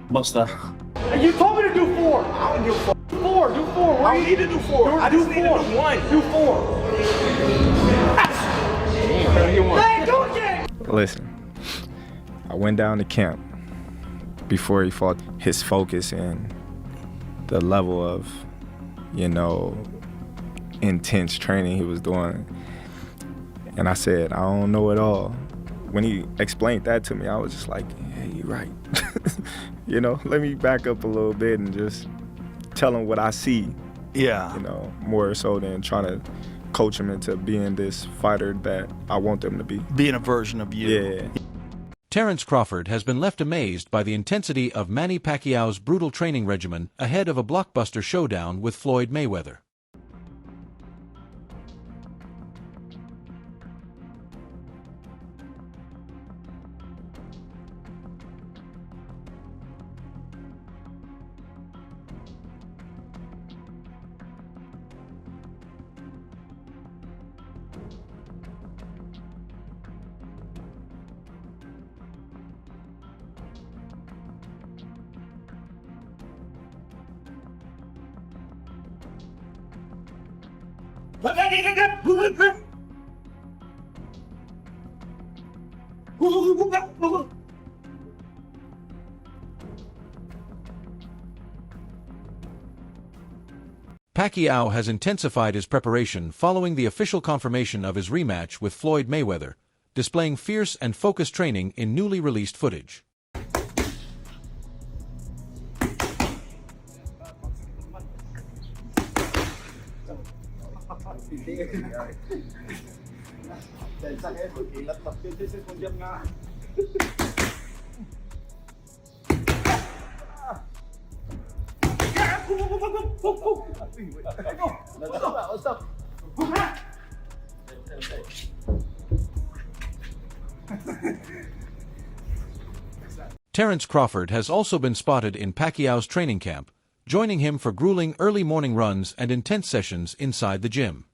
Basta. You told me to do 4. I don't do 4. 4. Do 4. I don't need to do 4. I just need to do 1. Do 4. Hey, do it again. Listen, I went down to camp before he fought. His focus and the level of, you know, intense training he was doing. And I said, I don't know it all. When he explained that to me, I was just like, yeah, you're right. You know, let me back up a little bit and just tell him what I see. Yeah. You know, more so than trying to coach him into being this fighter that I want them to be. Being a version of you. Yeah. Terence Crawford has been left amazed by the intensity of Manny Pacquiao's brutal training regimen ahead of a blockbuster showdown with Floyd Mayweather. Pacquiao has intensified his preparation following the official confirmation of his rematch with Floyd Mayweather, displaying fierce and focused training in newly released footage. Terence Crawford has also been spotted in Pacquiao's training camp, joining him for grueling early morning runs and intense sessions inside the gym.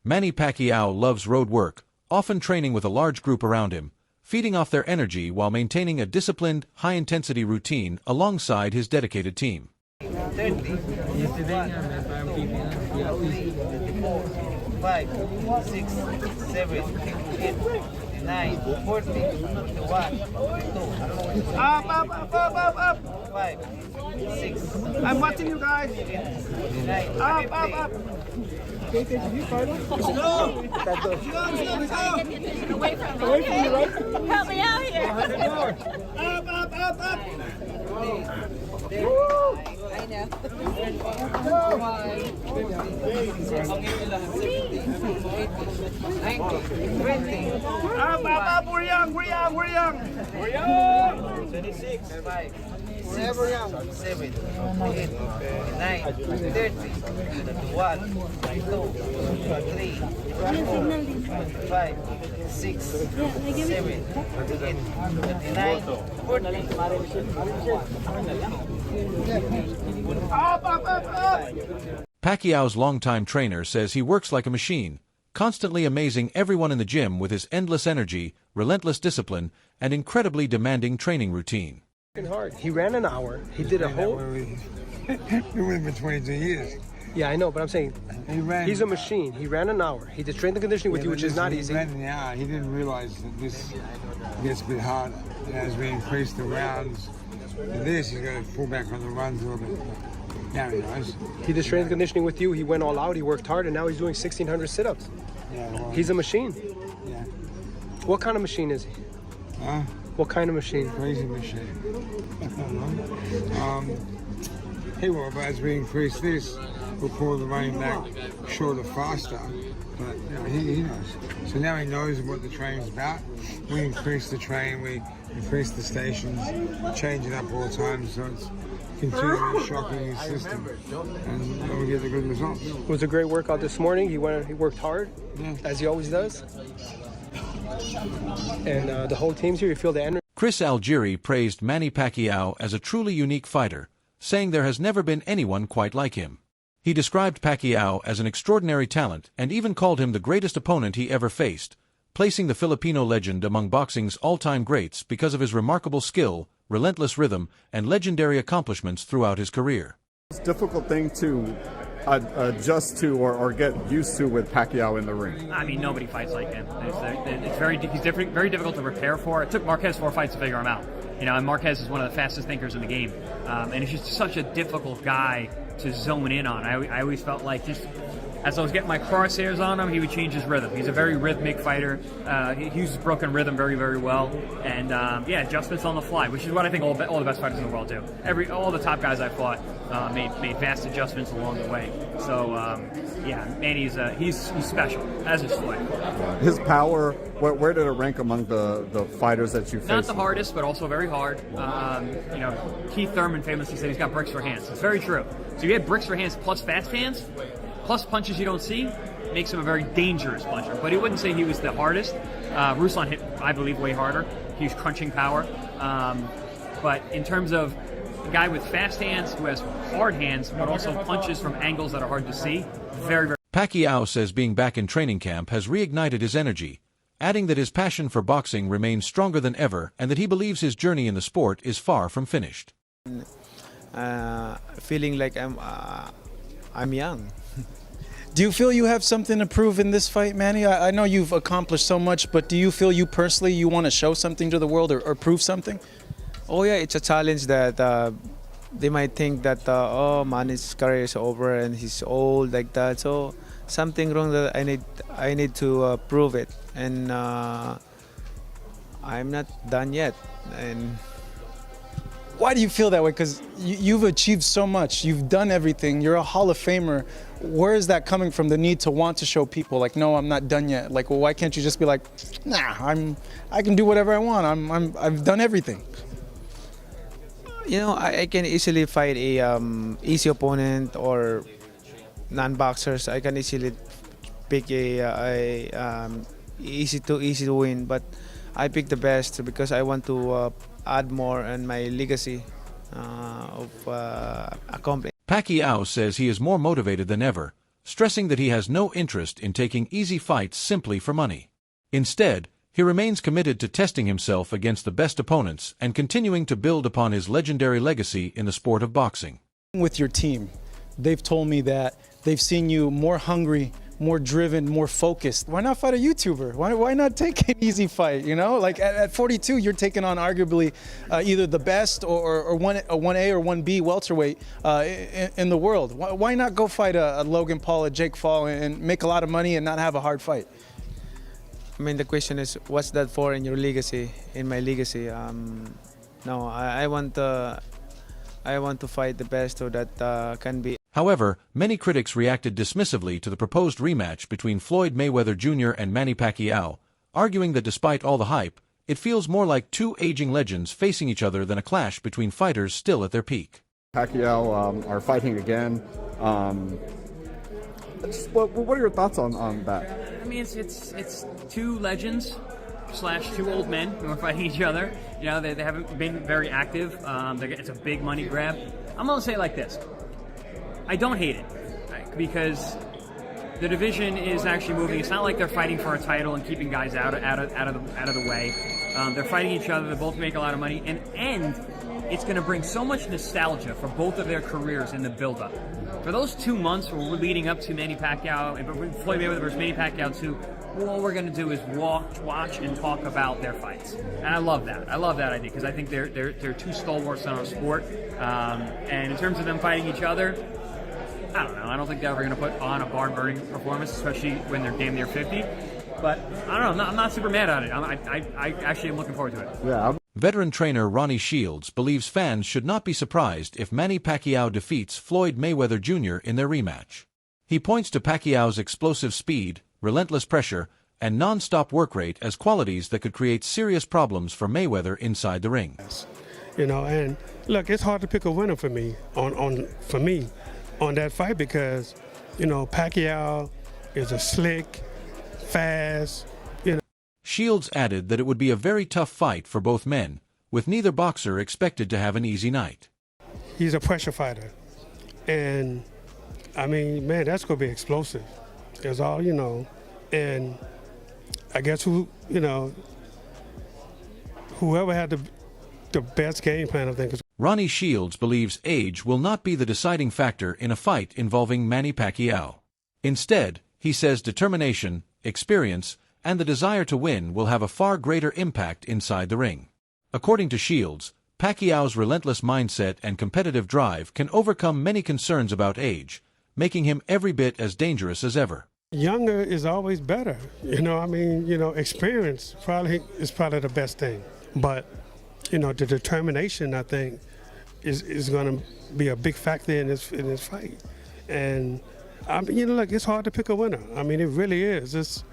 Manny Pacquiao loves road work, often training with a large group around him, feeding off their energy while maintaining a disciplined, high-intensity routine alongside his dedicated team. 30, 5, 6, 7, 8, 9, 40, 41, 2, up, 5, 6. I'm watching you guys. 9, Up. Let's go! Away from me, right? Help me out here! Up. I know. Up. We're young. 26, 5, 6, 7, 8, 9, 30, 1, 2, 3, 4, 5, 6, 7, 8, 9, 40. Pacquiao's longtime trainer says he works like a machine, constantly amazing everyone in the gym with his endless energy, relentless discipline, and incredibly demanding training routine. Hard. He ran an hour. He did a whole. Been with him for 22 years. Yeah, I know, but I'm saying he's a machine. He ran an hour. He did strength and conditioning with you, which is not easy. He ran an hour. He didn't realize that this gets a bit harder. And as we increase the rounds to this, he's got to pull back on the runs a little bit. Now he knows. He did strength and conditioning with you. He went all out. He worked hard, and now he's doing 1,600 sit-ups. Yeah, well, He's a machine. Yeah. What kind of machine is he? Huh? What kind of machine? Crazy machine. he will, but as we increase this, we'll pull the running back shorter, faster. But you know, he knows. So now he knows what the training's about. We increase the train, we increase the stations, change it up all the time, so it's continually shocking his system, and we'll get the good results. It was a great workout this morning. He worked hard, as he always does. And the whole team's here. You feel the energy. Chris Algieri praised Manny Pacquiao as a truly unique fighter, saying there has never been anyone quite like him. He described Pacquiao as an extraordinary talent and even called him the greatest opponent he ever faced, placing the Filipino legend among boxing's all-time greats because of his remarkable skill, relentless rhythm, and legendary accomplishments throughout his career. It's a difficult thing to adjust to or get used to with Pacquiao in the ring. I mean, nobody fights like him. He's different, very difficult to prepare for. It took Marquez 4 fights to figure him out. You know, and Marquez is one of the fastest thinkers in the game, and he's just such a difficult guy to zone in on. I always felt like just as I was getting my crosshairs on him, he would change his rhythm. He's a very rhythmic fighter. He uses broken rhythm very, very well, and yeah, adjustments on the fly, which is what I think all the best fighters in the world do. All the top guys I fought made vast adjustments along the way. So yeah, Manny's he's special, as is Floyd. His power, where did it rank among the fighters that you faced? Not the hardest, but also very hard. You know, Keith Thurman famously said he's got bricks for hands. It's very true. So you had bricks for hands plus fast hands, plus punches you don't see, makes him a very dangerous puncher. But he wouldn't say he was the hardest. Ruslan hit, I believe, way harder. He was crunching power. But in terms of a guy with fast hands who has hard hands, but also punches from angles that are hard to see, very, very... Pacquiao says being back in training camp has reignited his energy, adding that his passion for boxing remains stronger than ever and that he believes his journey in the sport is far from finished. Feeling like I'm young. Do you feel you have something to prove in this fight, Manny? I know you've accomplished so much, but do you feel you personally, you want to show something to the world or prove something? Oh yeah, it's a challenge that they might think that oh, Manny's career is over and he's old like that. So something wrong that I need to prove it, and I'm not done yet. And why do you feel that way? Because you've achieved so much. You've done everything. You're a Hall of Famer. Where is that coming from? The need to want to show people, like, no, I'm not done yet. Like, well, why can't you just be like, nah, I can do whatever I want. I've done everything. You know, I can easily fight a easy opponent or non-boxers. I can easily pick a easy to win, but I pick the best because I want to add more in my legacy of accomplishment. Pacquiao says he is more motivated than ever, stressing that he has no interest in taking easy fights simply for money. Instead, he remains committed to testing himself against the best opponents and continuing to build upon his legendary legacy in the sport of boxing. With your team, they've told me that they've seen you more hungry, more driven, more focused. Why not fight a YouTuber? Why not take an easy fight, you know? Like at 42, you're taking on arguably either the best or a 1A or 1B welterweight in the world. Why not go fight a Logan Paul, a Jake Paul, and make a lot of money and not have a hard fight? I mean, the question is, what's that for in your legacy, in my legacy? No, I want to fight the best so that can be. However, many critics reacted dismissively to the proposed rematch between Floyd Mayweather Jr. and Manny Pacquiao, arguing that despite all the hype, it feels more like two aging legends facing each other than a clash between fighters still at their peak. Pacquiao are fighting again. What are your thoughts on that? I mean, it's two legends / two old men who are fighting each other. You know, they haven't been very active. It's a big money grab. I'm gonna say it like this. I don't hate it, right? Because the division is actually moving. It's not like they're fighting for a title and keeping guys out of the way. They're fighting each other. They both make a lot of money, and it's going to bring so much nostalgia for both of their careers in the build-up. For those 2 months where we're leading up to Manny Pacquiao, Floyd Mayweather versus Manny Pacquiao 2, all we're going to do is watch, and talk about their fights. And I love that. I love that idea because I think they're two stalwarts in our sport. And in terms of them fighting each other, I don't know. I don't think they're ever going to put on a barn-burning performance, especially when they're damn near 50. But I don't know. I'm not super mad at it. I actually am looking forward to it. Yeah. Veteran trainer Ronnie Shields believes fans should not be surprised if Manny Pacquiao defeats Floyd Mayweather Jr. in their rematch. He points to Pacquiao's explosive speed, relentless pressure, and non-stop work rate as qualities that could create serious problems for Mayweather inside the ring. You know, and look, it's hard to pick a winner for me on that fight because, you know, Pacquiao is a slick, fast, you know. Shields added that it would be a very tough fight for both men, with neither boxer expected to have an easy night. He's a pressure fighter, and I mean, man, that's going to be explosive. That's all, you know, and I guess whoever had the best game plan, I think. Ronnie Shields believes age will not be the deciding factor in a fight involving Manny Pacquiao. Instead, he says determination, experience, and the desire to win will have a far greater impact inside the ring. According to Shields, Pacquiao's relentless mindset and competitive drive can overcome many concerns about age, making him every bit as dangerous as ever. Younger is always better. You know, I mean, you know, experience is probably the best thing. But, you know, the determination, I think, is going to be a big factor in this fight. And, I mean, you know, look, it's hard to pick a winner. I mean, it really is. It's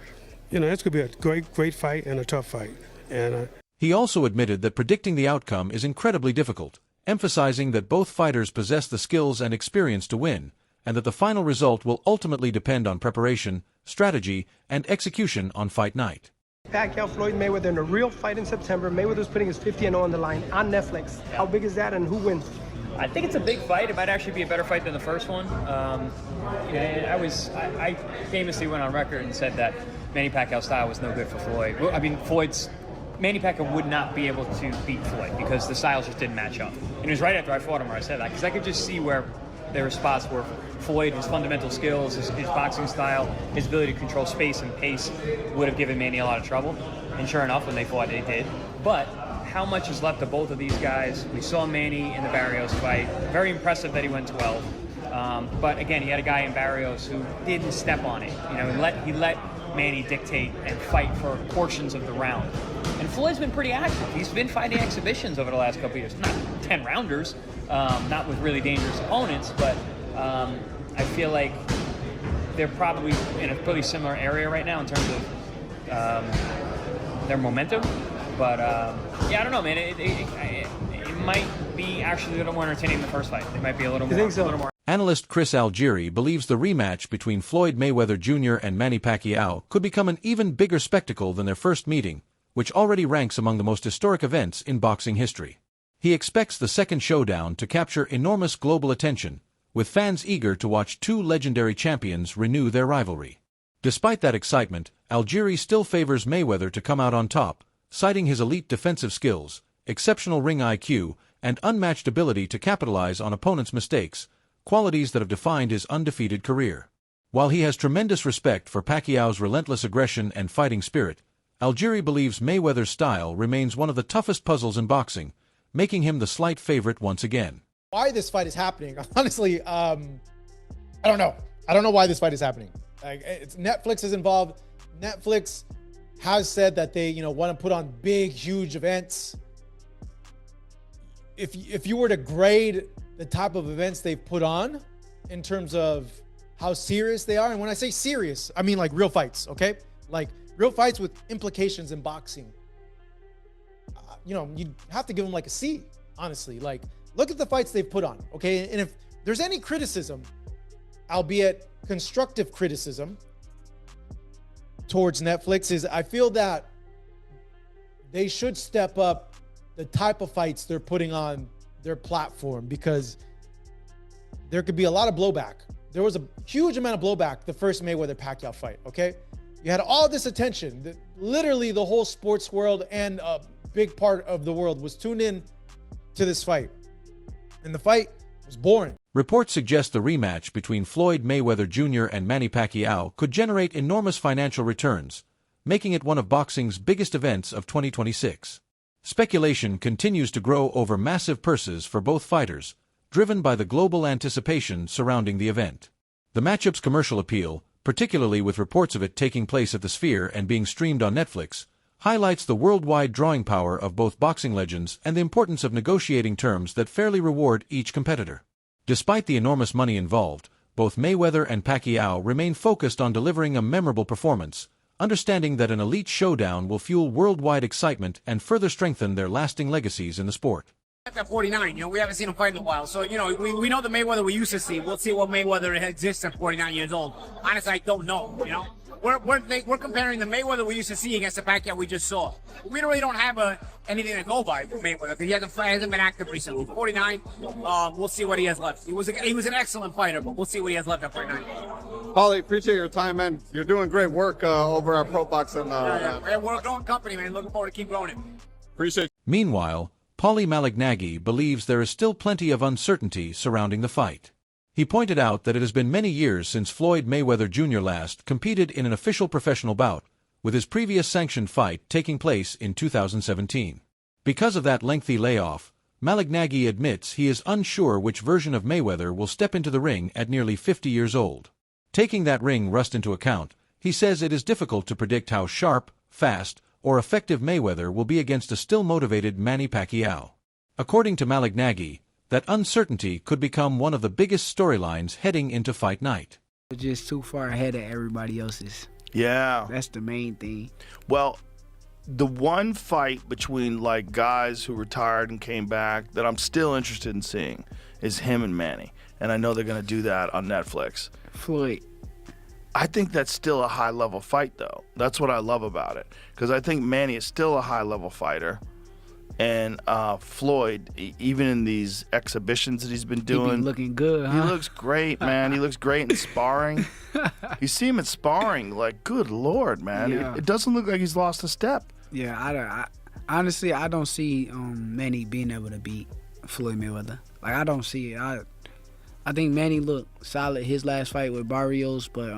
going to be a great fight and a tough fight. And he also admitted that predicting the outcome is incredibly difficult, emphasizing that both fighters possess the skills and experience to win, and that the final result will ultimately depend on preparation, strategy, and execution on fight night. Pacquiao, Floyd Mayweather in a real fight in September. Mayweather's putting his 50-0 on the line on Netflix. How big is that, and who wins? I think it's a big fight. It might actually be a better fight than the first one. I famously went on record and said that Manny Pacquiao's style was no good for Floyd. I mean, Manny Pacquiao would not be able to beat Floyd because the styles just didn't match up. And it was right after I fought him where I said that, because I could just see where there were spots where Floyd, his fundamental skills, his boxing style, his ability to control space and pace would have given Manny a lot of trouble. And sure enough, when they fought, they did. But how much is left of both of these guys? We saw Manny in the Barrios fight. Very impressive that he went 12. But again, he had a guy in Barrios who didn't step on it. You know, he let Manny dictate and fight for portions of the round. And Floyd's been pretty active. He's been fighting exhibitions over the last couple of years. Not 10-rounders, not with really dangerous opponents, but I feel like they're probably in a pretty similar area right now in terms of their momentum. But yeah, I don't know, man. It might be actually a little more entertaining than the first fight. It might be a little more. Think so? A little more. Analyst Chris Algieri believes the rematch between Floyd Mayweather Jr. and Manny Pacquiao could become an even bigger spectacle than their first meeting, which already ranks among the most historic events in boxing history. He expects the second showdown to capture enormous global attention, with fans eager to watch two legendary champions renew their rivalry. Despite that excitement, Algieri still favors Mayweather to come out on top, citing his elite defensive skills, exceptional ring IQ, and unmatched ability to capitalize on opponents' mistakes, qualities that have defined his undefeated career. While he has tremendous respect for Pacquiao's relentless aggression and fighting spirit, Algieri believes Mayweather's style remains one of the toughest puzzles in boxing, making him the slight favorite once again. Why this fight is happening, honestly, I don't know. I don't know why this fight is happening. Netflix is involved. Netflix has said that they, want to put on big, huge events. If you were to grade the type of events they've put on in terms of how serious they are, and when I say serious, I mean like real fights, okay? Like real fights with implications in boxing. You have to give them like a C, honestly. Like, look at the fights they've put on, okay? And if there's any criticism, albeit constructive criticism, towards Netflix, is I feel that they should step up the type of fights they're putting on their platform, because there could be a lot of blowback. There was a huge amount of blowback the first Mayweather-Pacquiao fight, okay? You had all this attention. Literally the whole sports world and a big part of the world was tuned in to this fight. And the fight was boring. Reports suggest the rematch between Floyd Mayweather Jr. and Manny Pacquiao could generate enormous financial returns, making it one of boxing's biggest events of 2026. Speculation continues to grow over massive purses for both fighters, driven by the global anticipation surrounding the event. The matchup's commercial appeal, particularly with reports of it taking place at the Sphere and being streamed on Netflix, highlights the worldwide drawing power of both boxing legends and the importance of negotiating terms that fairly reward each competitor. Despite the enormous money involved, both Mayweather and Pacquiao remain focused on delivering a memorable performance, understanding that an elite showdown will fuel worldwide excitement and further strengthen their lasting legacies in the sport. At 49, we haven't seen him fight in a while. So, we know the Mayweather we used to see. We'll see what Mayweather exists at 49 years old. Honestly, I don't know, We're comparing the Mayweather we used to see against the Pacquiao we just saw. We really don't have anything to go by for Mayweather because he hasn't been active recently. 49, we'll see what he has left. He was an excellent fighter, but we'll see what he has left at 49. Paulie, appreciate your time, man. You're doing great work over at Pro Boxing. We're a growing company, man. Looking forward to keep growing it. Appreciate. Meanwhile, Paulie Malignaggi believes there is still plenty of uncertainty surrounding the fight. He pointed out that it has been many years since Floyd Mayweather Jr. last competed in an official professional bout, with his previous sanctioned fight taking place in 2017. Because of that lengthy layoff, Malignaggi admits he is unsure which version of Mayweather will step into the ring at nearly 50 years old. Taking that ring rust into account, he says it is difficult to predict how sharp, fast, or effective Mayweather will be against a still motivated Manny Pacquiao. According to Malignaggi, that uncertainty could become one of the biggest storylines heading into fight night. We're just too far ahead of everybody else's. Yeah. That's the main thing. Well, the one fight between guys who retired and came back that I'm still interested in seeing is him and Manny. And I know they're going to do that on Netflix. Floyd. I think that's still a high-level fight, though. That's what I love about it. Because I think Manny is still a high-level fighter. And Floyd, even in these exhibitions that he's been doing, he been looking good, huh? He looks great, man. He looks great in sparring. You see him in sparring, good Lord, man. Yeah. It doesn't look like he's lost a step. Yeah, I honestly, I don't see Manny being able to beat Floyd Mayweather. I don't see it. I think Manny looked solid his last fight with Barrios, but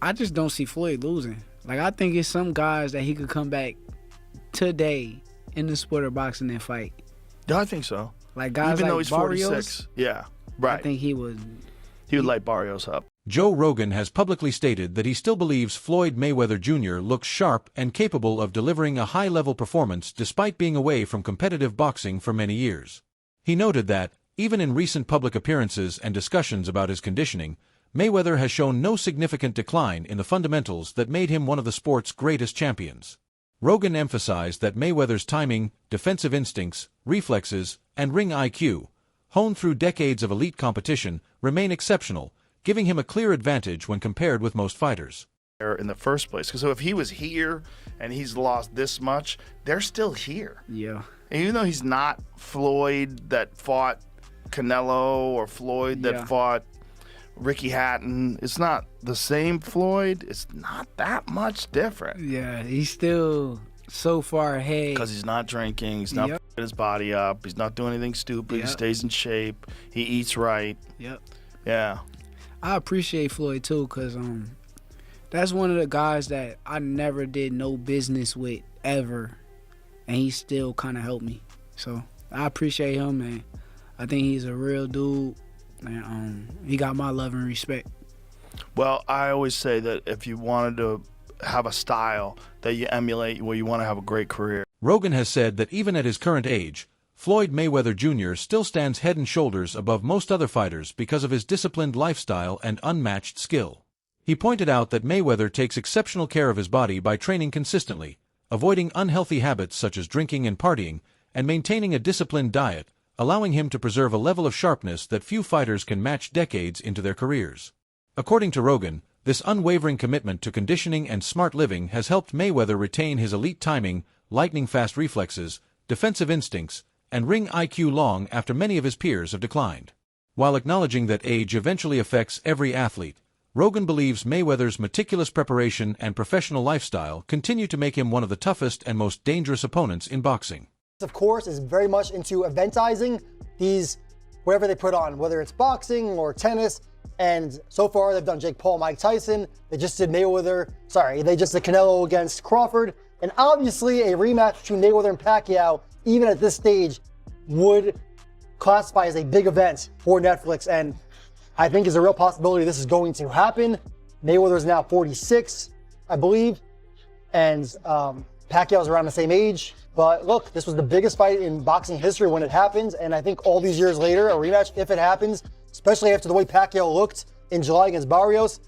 I just don't see Floyd losing. I think it's some guys that he could come back today in the sport of boxing and fight. Yeah, I think so. Guys even though like he's Barrios, 46. Yeah, right. I think he would light Barrios up. Joe Rogan has publicly stated that he still believes Floyd Mayweather Jr. looks sharp and capable of delivering a high-level performance despite being away from competitive boxing for many years. He noted that, even in recent public appearances and discussions about his conditioning, Mayweather has shown no significant decline in the fundamentals that made him one of the sport's greatest champions. Rogan emphasized that Mayweather's timing, defensive instincts, reflexes, and ring IQ, honed through decades of elite competition, remain exceptional, giving him a clear advantage when compared with most fighters. In the first place, because if he was here and he's lost this much, they're still here. Yeah. And even though he's not Floyd that fought Canelo or Floyd that fought Ricky Hatton, it's not the same Floyd. It's not that much different. Yeah, he's still so far ahead. Because he's not drinking, he's not putting his body up, he's not doing anything stupid, he stays in shape, he eats right. Yep. Yeah. I appreciate Floyd too, because that's one of the guys that I never did no business with ever, and he still kind of helped me. So I appreciate him, and I think he's a real dude. And he got my love and respect. Well, I always say that if you wanted to have a style that you emulate, well, you want to have a great career. Rogan has said that even at his current age, Floyd Mayweather Jr. still stands head and shoulders above most other fighters because of his disciplined lifestyle and unmatched skill. He pointed out that Mayweather takes exceptional care of his body by training consistently, avoiding unhealthy habits such as drinking and partying, and maintaining a disciplined diet, allowing him to preserve a level of sharpness that few fighters can match decades into their careers. According to Rogan, this unwavering commitment to conditioning and smart living has helped Mayweather retain his elite timing, lightning-fast reflexes, defensive instincts, and ring IQ long after many of his peers have declined. While acknowledging that age eventually affects every athlete, Rogan believes Mayweather's meticulous preparation and professional lifestyle continue to make him one of the toughest and most dangerous opponents in boxing. Of course, is very much into eventizing these, whatever they put on, whether it's boxing or tennis. And so far, they've done Jake Paul, Mike Tyson. They just did they just did Canelo against Crawford. And obviously, a rematch between Mayweather and Pacquiao, even at this stage, would classify as a big event for Netflix. And I think is a real possibility this is going to happen. Mayweather is now 46, I believe. and Pacquiao's around the same age. But look, this was the biggest fight in boxing history when it happened, and I think all these years later, a rematch, if it happens, especially after the way Pacquiao looked in July against Barrios,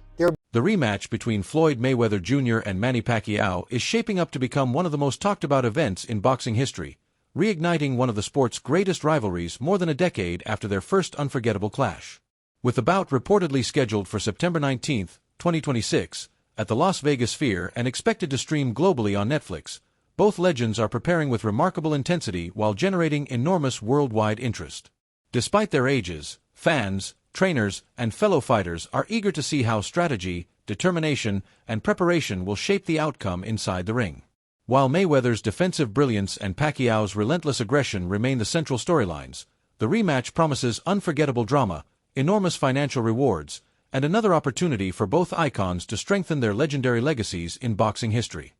the rematch between Floyd Mayweather Jr. and Manny Pacquiao is shaping up to become one of the most talked about events in boxing history, reigniting one of the sport's greatest rivalries more than a decade after their first unforgettable clash. With the bout reportedly scheduled for September 19, 2026, at the Las Vegas Sphere and expected to stream globally on Netflix, both legends are preparing with remarkable intensity while generating enormous worldwide interest. Despite their ages, fans, trainers, and fellow fighters are eager to see how strategy, determination, and preparation will shape the outcome inside the ring. While Mayweather's defensive brilliance and Pacquiao's relentless aggression remain the central storylines, the rematch promises unforgettable drama, enormous financial rewards, and another opportunity for both icons to strengthen their legendary legacies in boxing history.